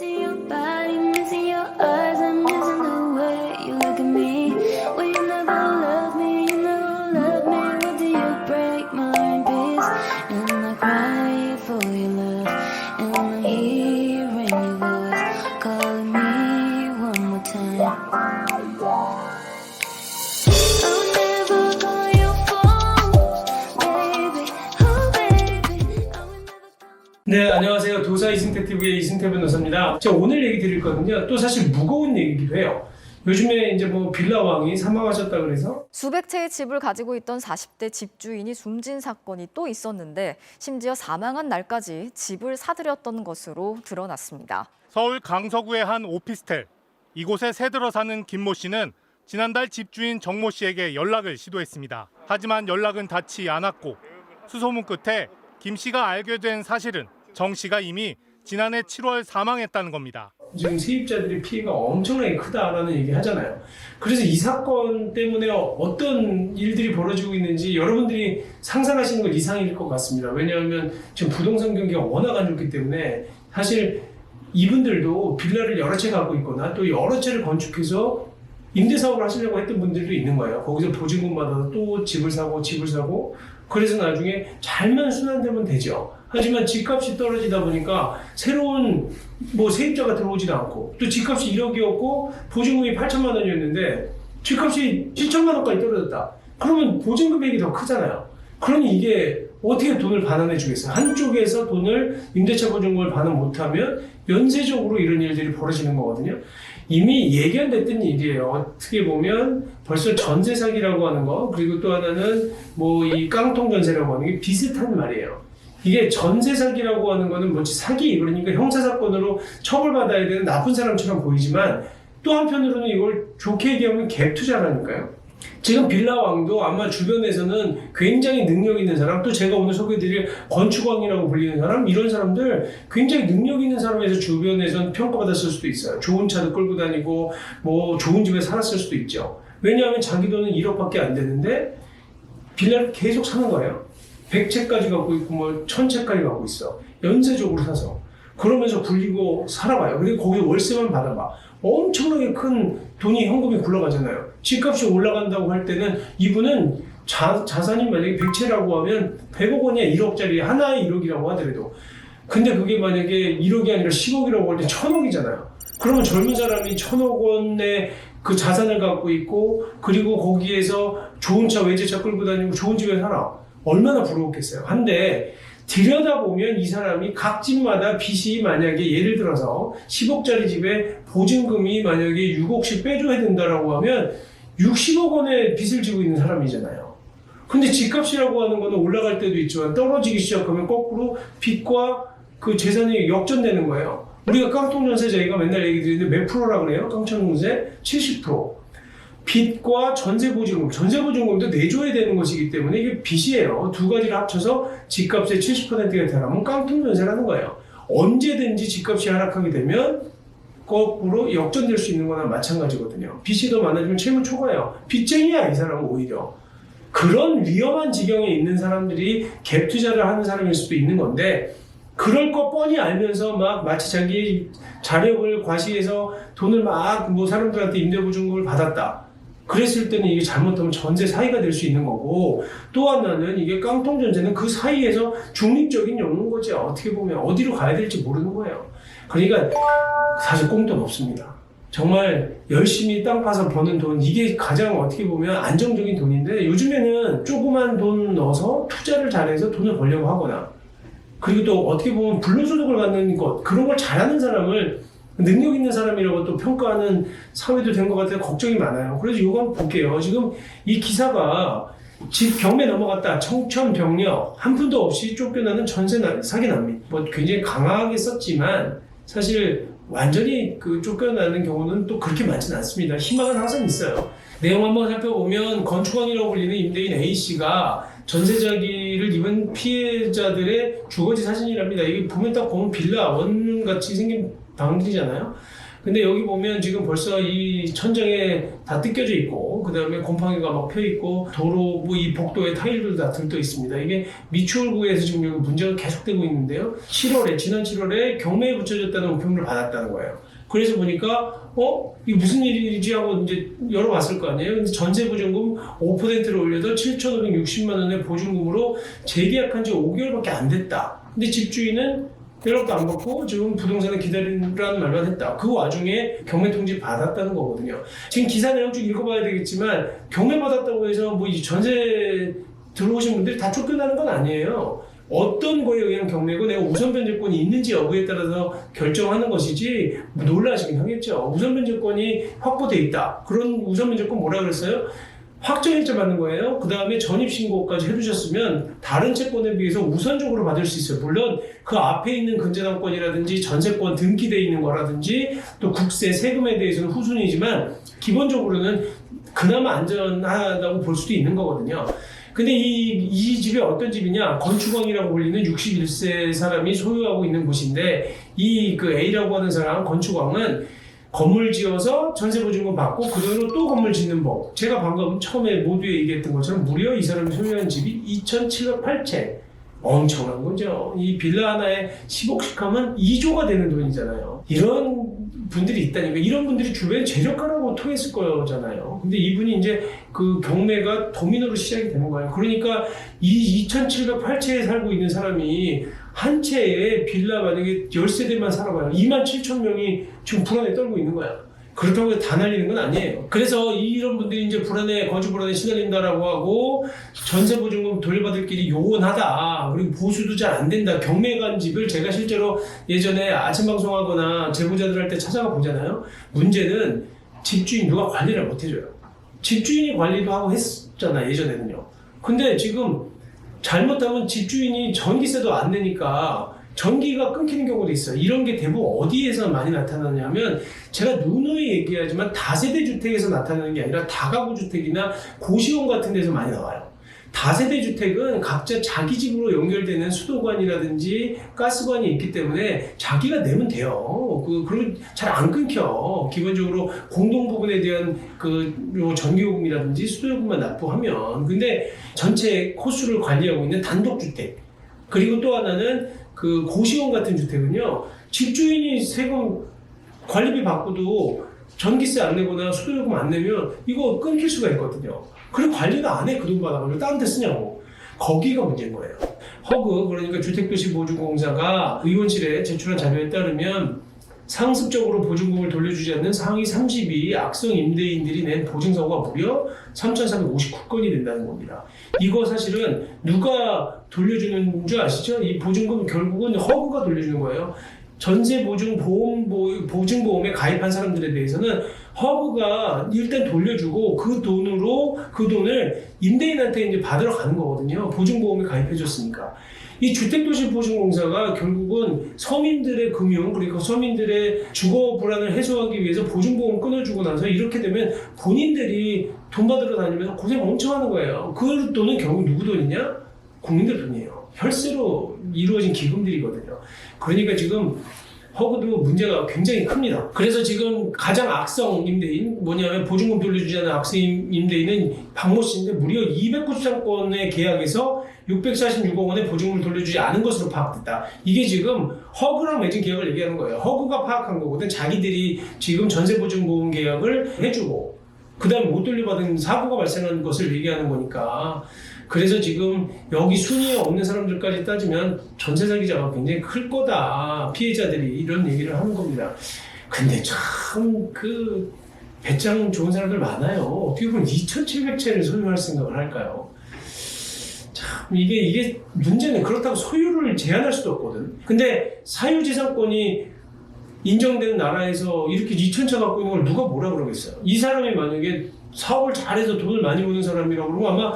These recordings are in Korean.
Missing your body, missing your eyes, I'm missing the way you look at me. Well, you never love me, you never love me. What do you break my heart in peace? And I cry for your love, and I'm hearing your voice calling me one more time. I'll never call your phone, baby. Oh, baby. I will never call. 네, 안녕하세요. 도사 이승태 TV의 이승태 변호사입니다. 제가 오늘 얘기 드릴 거는요, 또 사실 무거운 얘기기도 해요. 요즘에 이제 뭐 빌라왕이 사망하셨다 그래서 수백 채의 집을 가지고 있던 40대 집주인이 숨진 사건이 또 있었는데 심지어 사망한 날까지 집을 사들였던 것으로 드러났습니다. 서울 강서구의 한 오피스텔. 이곳에 새들어 사는 김모 씨는 지난달 집주인 정모 씨에게 연락을 시도했습니다. 하지만 연락은 닿지 않았고 수소문 끝에 김 씨가 알게 된 사실은 정 씨가 이미 지난해 7월 사망했다는 겁니다. 지금 세입자들의 피해가 엄청나게 크다라는 얘기 하잖아요. 그래서 이 사건 때문에 어떤 일들이 벌어지고 있는지 여러분들이 상상하시는 것 이상일 것 같습니다. 왜냐하면 지금 부동산 경기가 워낙 안 좋기 때문에 사실 이분들도 빌라를 여러 채 갖고 있거나 또 여러 채를 건축해서 임대사업을 하시려고 했던 분들도 있는 거예요. 거기서 보증금 받아서 또 집을 사고 그래서 나중에 잘만 순환되면 되죠. 하지만 집값이 떨어지다 보니까 새로운 뭐 세입자가 들어오지도 않고 또 집값이 1억이었고 보증금이 8천만 원이었는데 집값이 7천만 원까지 떨어졌다. 그러면 보증 금액이 더 크잖아요. 그러니 이게 어떻게 돈을 반환해 주겠어요? 한쪽에서 돈을 임대차 보증금을 반환 못하면 연쇄적으로 이런 일들이 벌어지는 거거든요. 이미 예견됐던 일이에요. 어떻게 보면 벌써 전세 사기라고 하는 거, 그리고 또 하나는 뭐 이 깡통 전세라고 하는 게 비슷한 말이에요. 이게 전세 사기라고 하는 거는 뭐지 사기, 그러니까 형사사건으로 처벌받아야 되는 나쁜 사람처럼 보이지만 또 한편으로는 이걸 좋게 얘기하면 갭 투자라니까요. 지금 빌라왕도 아마 주변에서는 굉장히 능력 있는 사람, 또 제가 오늘 소개해드릴 건축왕이라고 불리는 사람, 이런 사람들 굉장히 능력 있는 사람에서 주변에서는 평가받았을 수도 있어요. 좋은 차도 끌고 다니고 뭐 좋은 집에 살았을 수도 있죠. 왜냐하면 자기 돈은 1억밖에 안 되는데 빌라를 계속 사는 거예요. 100채까지 갖고 있고 뭐 1000채까지 갖고 있어. 연쇄적으로 사서. 그러면서 굴리고 살아봐요. 그리고 거기 월세만 받아봐. 엄청나게 큰 돈이 현금이 굴러가잖아요. 집값이 올라간다고 할 때는 이분은 자산이 만약에 100채라고 하면 100억 원이야. 1억짜리 하나에 1억이라고 하더라도. 근데 그게 만약에 1억이 아니라 10억이라고 할 때 1000억이잖아요. 그러면 젊은 사람이 1000억 원의 그 자산을 갖고 있고 그리고 거기에서 좋은 차, 외제차 끌고 다니고 좋은 집에 살아. 얼마나 부러웠겠어요. 한데 들여다보면 이 사람이 각 집마다 빚이 만약에 예를 들어서 10억짜리 집에 보증금이 만약에 6억씩 빼줘야 된다라고 하면 60억 원의 빚을 지고 있는 사람이잖아요. 근데 집값이라고 하는 거는 올라갈 때도 있지만 떨어지기 시작하면 거꾸로 빚과 그 재산이 역전되는 거예요. 우리가 깡통전세 저희가 맨날 얘기 드리는데 몇 프로라 그래요? 깡통전세 70%. 빚과 전세보증금도 내줘야 되는 것이기 때문에 이게 빚이에요. 두 가지를 합쳐서 집값의 70%가 달하면 깡통전세라는 거예요. 언제든지 집값이 하락하게 되면 거꾸로 역전될 수 있는 거나 마찬가지거든요. 빚이 더 많아지면 채무 초과예요. 빚쟁이야, 이 사람은 오히려. 그런 위험한 지경에 있는 사람들이 갭 투자를 하는 사람일 수도 있는 건데 그럴 거 뻔히 알면서 막 마치 자기 자력을 과시해서 돈을 막 뭐 사람들한테 임대보증금을 받았다. 그랬을 때는 이게 잘못하면 전세 사기가 될 수 있는 거고 또 하나는 이게 깡통 전세는 그 사이에서 중립적인 영웅인 거죠. 어떻게 보면 어디로 가야 될지 모르는 거예요. 그러니까 사실 꽁돈 없습니다. 정말 열심히 땅 파서 버는 돈 이게 가장 어떻게 보면 안정적인 돈인데 요즘에는 조그만 돈 넣어서 투자를 잘해서 돈을 벌려고 하거나 그리고 또 어떻게 보면 불로소득을 받는 것 그런 걸 잘하는 사람을 능력 있는 사람이라고 또 평가하는 사회도 된 것 같아서 걱정이 많아요. 그래서 이거 한번 볼게요. 지금 이 기사가 집 경매 넘어갔다. 청천벽력 한 푼도 없이 쫓겨나는 전세 사기 난민. 뭐 굉장히 강하게 썼지만 사실 완전히 그 쫓겨나는 경우는 또 그렇게 많지는 않습니다. 희망은 항상 있어요. 내용 한번 살펴보면 건축왕이라고 불리는 임대인 A씨가 전세자기를 입은 피해자들의 주거지 사진이랍니다. 이게 보면 딱 보면 빌라 원같이 생긴 방들이잖아요. 근데 여기 보면 지금 벌써 이 천장에 다 뜯겨져 있고, 그 다음에 곰팡이가 막 펴 있고, 도로 뭐 이 복도에 타일들도 다 들떠 있습니다. 이게 미추홀구에서 지금 여기 문제가 계속되고 있는데요. 지난 7월에 경매에 붙여졌다는 우편물을 받았다는 거예요. 그래서 보니까 이게 무슨 일이지 하고 이제 열어봤을 거 아니에요. 근데 전세보증금 5%를 올려서 7,560만 원의 보증금으로 재계약한 지 5개월밖에 안 됐다. 근데 집주인은 연락도 안 받고 지금 부동산을 기다리라는 말만 했다. 그 와중에 경매 통지 받았다는 거거든요. 지금 기사 내용 쭉 읽어봐야 되겠지만 경매 받았다고 해서 뭐 이 전세 들어오신 분들이 다 쫓겨나는 건 아니에요. 어떤 거에 의한 경매고 내가 우선 변제권이 있는지 여부에 따라서 결정하는 것이지 놀라시긴 하겠죠. 우선 변제권이 확보돼 있다. 그런 우선 변제권 뭐라 그랬어요? 확정일자 받는 거예요. 그 다음에 전입신고까지 해두셨으면 다른 채권에 비해서 우선적으로 받을 수 있어요. 물론 그 앞에 있는 근저당권이라든지 전세권 등기되어 있는 거라든지 또 국세, 세금에 대해서는 후순위지만 기본적으로는 그나마 안전하다고 볼 수도 있는 거거든요. 근데 이 집이 어떤 집이냐? 건축왕이라고 불리는 61세 사람이 소유하고 있는 곳인데 이 그 A라고 하는 사람 건축왕은 건물 지어서 전세보증금 받고 그대로 또 건물 짓는 법. 제가 방금 처음에 모두에 얘기했던 것처럼 무려 이 사람이 소유한 집이 2,708채. 엄청난 거죠. 이 빌라 하나에 10억씩 하면 2조가 되는 돈이잖아요. 이런 분들이 있다니까. 이런 분들이 주변에 재력가라고 통했을 거잖아요. 근데 이분이 이제 그 경매가 도미노로 시작이 되는 거예요. 그러니까 이 2,708채에 살고 있는 사람이 한 채에 빌라 만약에 10세대만 살아봐요. 27,000명이 지금 불안에 떨고 있는 거야. 그렇다고 해서 다 날리는 건 아니에요. 그래서 이런 분들이 이제 거주 불안에 시달린다라고 하고 전세보증금 돌려받을 길이 요원하다. 그리고 보수도 잘 안 된다. 경매 간 집을 제가 실제로 예전에 아침 방송하거나 제보자들 할 때 찾아가 보잖아요. 문제는 집주인 누가 관리를 못 해줘요. 집주인이 관리도 하고 했잖아, 예전에는요. 근데 지금 잘못하면 집주인이 전기세도 안 내니까 전기가 끊기는 경우도 있어요. 이런 게 대부분 어디에서 많이 나타나냐면 제가 누누이 얘기하지만 다세대 주택에서 나타나는 게 아니라 다가구 주택이나 고시원 같은 데서 많이 나와요. 다세대 주택은 각자 자기 집으로 연결되는 수도관이라든지 가스관이 있기 때문에 자기가 내면 돼요. 그리고 잘 안 끊겨. 기본적으로 공동 부분에 대한 요 전기요금이라든지 수도요금만 납부하면. 근데 전체 코수를 관리하고 있는 단독주택. 그리고 또 하나는 그 고시원 같은 주택은요, 집주인이 세금 관리비 받고도 전기세 안 내거나 수도요금 안 내면 이거 끊길 수가 있거든요. 그리고 관리도 안 해. 그 돈 받아가지고 다른 데 쓰냐고. 거기가 문제인 거예요. 허그, 그러니까 주택도시보증공사가 의원실에 제출한 자료에 따르면 상습적으로 보증금을 돌려주지 않는 상위 30위 악성 임대인들이 낸 보증서가 무려 3,359건이 된다는 겁니다. 이거 사실은 누가 돌려주는 줄 아시죠? 이 보증금 결국은 허그가 돌려주는 거예요. 보증보험에 가입한 사람들에 대해서는 허브가 일단 돌려주고 그 돈을 임대인한테 이제 받으러 가는 거거든요. 보증보험에 가입해줬으니까. 이 주택도시보증공사가 결국은 서민들의 금융, 그리고 서민들의 주거 불안을 해소하기 위해서 보증보험 끊어주고 나서 이렇게 되면 본인들이 돈 받으러 다니면서 고생 엄청 하는 거예요. 그 돈은 결국 누구 돈이냐? 국민들 돈이에요. 혈세로 이루어진 기금들이거든요. 그러니까 지금 허그도 문제가 굉장히 큽니다. 그래서 지금 가장 악성 임대인, 뭐냐면 보증금 돌려주지 않는 악성 임대인은 박모 씨인데 무려 293건의 계약에서 646억 원의 보증금을 돌려주지 않은 것으로 파악됐다. 이게 지금 허그랑 맺은 계약을 얘기하는 거예요. 허그가 파악한 거거든. 자기들이 지금 전세보증보험 계약을 해주고 그 다음에 못 돌려받은 사고가 발생한 것을 얘기하는 거니까. 그래서 지금 여기 순위에 없는 사람들까지 따지면 전세 사기자가 굉장히 클 거다. 피해자들이 이런 얘기를 하는 겁니다. 근데 참 배짱 좋은 사람들 많아요. 어떻게 보면 2,700채를 소유할 생각을 할까요? 참 이게 문제는 그렇다고 소유를 제한할 수도 없거든. 근데 사유재산권이 인정되는 나라에서 이렇게 2,000채 갖고 있는 걸 누가 뭐라 그러겠어요? 이 사람이 만약에 사업을 잘해서 돈을 많이 버는 사람이라고 그러면 아마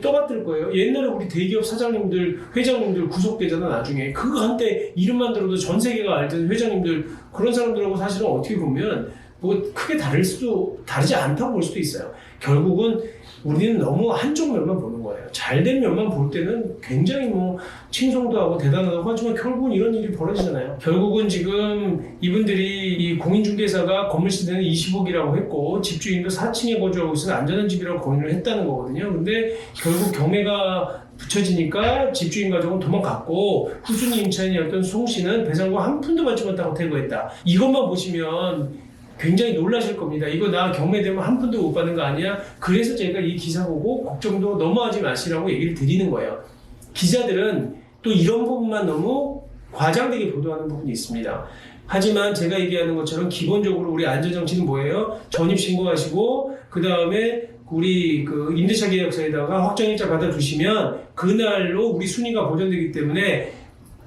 떠받들 거예요. 옛날에 우리 대기업 사장님들, 회장님들 구속되잖아, 나중에. 그거 한때 이름만 들어도 전 세계가 알던 회장님들, 그런 사람들하고 사실은 어떻게 보면 뭐 크게 다르지 않다고 볼 수도 있어요. 결국은 우리는 너무 한쪽 면만 보는 거예요. 거예요. 잘된 면만 볼 때는 굉장히 뭐 칭송도 하고 대단하다고 하지만 결국은 이런 일이 벌어지잖아요. 결국은 지금 이분들이 이 공인중개사가 건물 시세는 20억이라고 했고 집주인도 4층에 거주하고 있어서 안전한 집이라고 건의를 했다는 거거든요. 근데 결국 경매가 붙여지니까 집주인 가족은 도망갔고 후순위 임차인이었던 송 씨는 배상금 한 푼도 받지 못하고 퇴거했다. 이것만 보시면 굉장히 놀라실 겁니다. 이거 나 경매되면 한 푼도 못 받는 거 아니야? 그래서 제가 이 기사 보고 걱정도 넘어가지 마시라고 얘기를 드리는 거예요. 기자들은 또 이런 부분만 너무 과장되게 보도하는 부분이 있습니다. 하지만 제가 얘기하는 것처럼 기본적으로 우리 안전장치는 뭐예요? 전입신고하시고 그 다음에 우리 그 임대차 계약서에다가 확정일자 받아두시면 그날로 우리 순위가 보존되기 때문에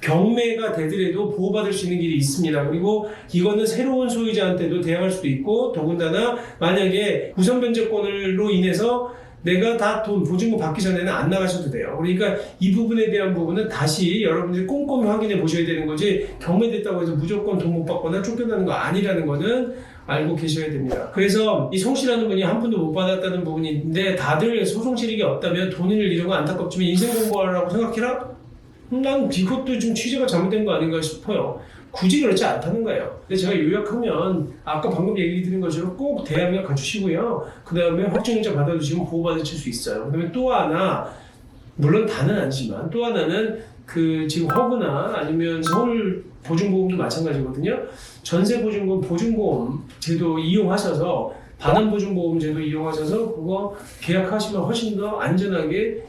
경매가 되더라도 보호받을 수 있는 길이 있습니다. 그리고 이거는 새로운 소유자한테도 대항할 수도 있고 더군다나 만약에 우선변제권으로 인해서 내가 다 돈 보증금 받기 전에는 안 나가셔도 돼요. 그러니까 이 부분에 대한 부분은 다시 여러분들이 꼼꼼히 확인해 보셔야 되는 거지 경매됐다고 해서 무조건 돈 못 받거나 쫓겨나는 거 아니라는 거는 알고 계셔야 됩니다. 그래서 이 송 씨라는 분이 한 푼도 못 받았다는 부분이 있는데 다들 소송 실익이 없다면 돈을 잃은 안타깝지만 인생 공부하라고 생각해라? 난 이것도 좀 취재가 잘못된 거 아닌가 싶어요. 굳이 그렇지 않다는 거예요. 근데 제가 요약하면 아까 방금 얘기 드린 것처럼 꼭 대항력 갖추시고요. 그 다음에 확정일자 받아두시면 보호받으실 수 있어요. 그 다음에 또 하나, 물론 다는 아니지만 또 하나는 그 지금 허브나 아니면 서울 보증보험도 마찬가지거든요. 전세보증금 보증보험 제도 이용하셔서 반환보증보험 제도 이용하셔서 그거 계약하시면 훨씬 더 안전하게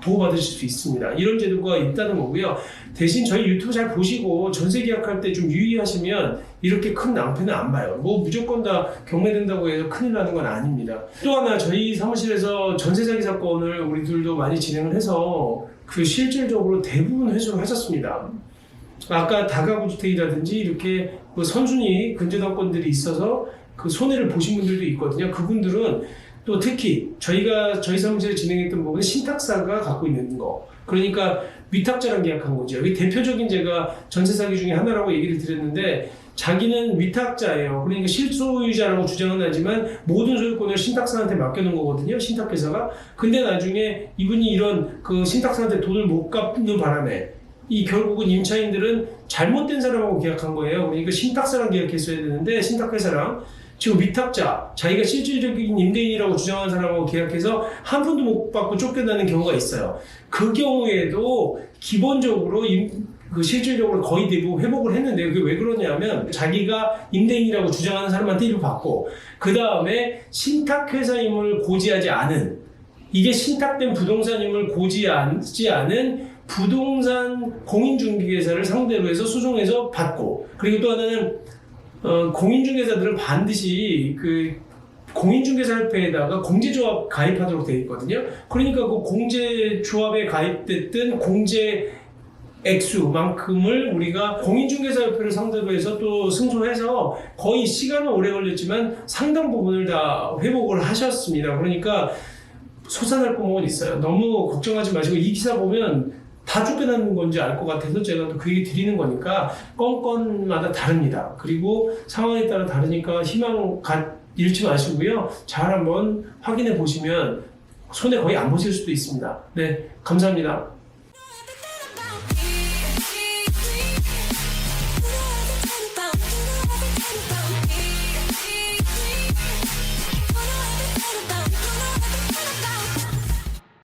보호받으실 수 있습니다. 이런 제도가 있다는 거고요. 대신 저희 유튜브 잘 보시고 전세 계약할 때 좀 유의하시면 이렇게 큰 낭패는 안 봐요. 뭐 무조건 다 경매된다고 해서 큰일 나는 건 아닙니다. 또 하나 저희 사무실에서 전세 사기 사건을 우리들도 많이 진행을 해서 그 실질적으로 대부분 회수를 하셨습니다. 아까 다가구 주택이라든지 이렇게 그 선순위 근저당권들이 있어서 그 손해를 보신 분들도 있거든요. 그분들은 또 특히 저희 사무실에 진행했던 부분은 신탁사가 갖고 있는 거. 그러니까 위탁자랑 계약한 거죠. 여기 대표적인 제가 전세 사기 중에 하나라고 얘기를 드렸는데 자기는 위탁자예요. 그러니까 실소유자라고 주장은 하지만 모든 소유권을 신탁사한테 맡겨놓은 거거든요. 신탁회사가. 근데 나중에 이분이 이런 그 신탁사한테 돈을 못 갚는 바람에 이 결국은 임차인들은 잘못된 사람하고 계약한 거예요. 그러니까 신탁사랑 계약했어야 되는데 신탁회사랑 지금 위탁자, 자기가 실질적인 임대인이라고 주장하는 사람하고 계약해서 한 푼도 못 받고 쫓겨나는 경우가 있어요. 그 경우에도 기본적으로 그 실질적으로 거의 대부분 회복을 했는데 그게 왜 그러냐면 자기가 임대인이라고 주장하는 사람한테 일을 받고 그 다음에 신탁회사임을 고지하지 않은 이게 신탁된 부동산임을 고지하지 않은 부동산 공인중개사를 상대로 해서 소송해서 받고 그리고 또 하나는 공인중개사들은 반드시 그 공인중개사협회에다가 공제조합 가입하도록 되어 있거든요. 그러니까 그 공제조합에 가입됐던 공제 액수만큼을 우리가 공인중개사협회를 상대로 해서 또 승소해서 거의 시간은 오래 걸렸지만 상당 부분을 다 회복을 하셨습니다. 그러니까 솟아날 구멍은 있어요. 너무 걱정하지 마시고 이 기사 보면 다 쫓겨나는 건지 알 것 같아서 제가 또 그 얘기 드리는 거니까 건건마다 다릅니다. 그리고 상황에 따라 다르니까 희망 잃지 마시고요. 잘 한번 확인해 보시면 손해 거의 안 보실 수도 있습니다. 네, 감사합니다.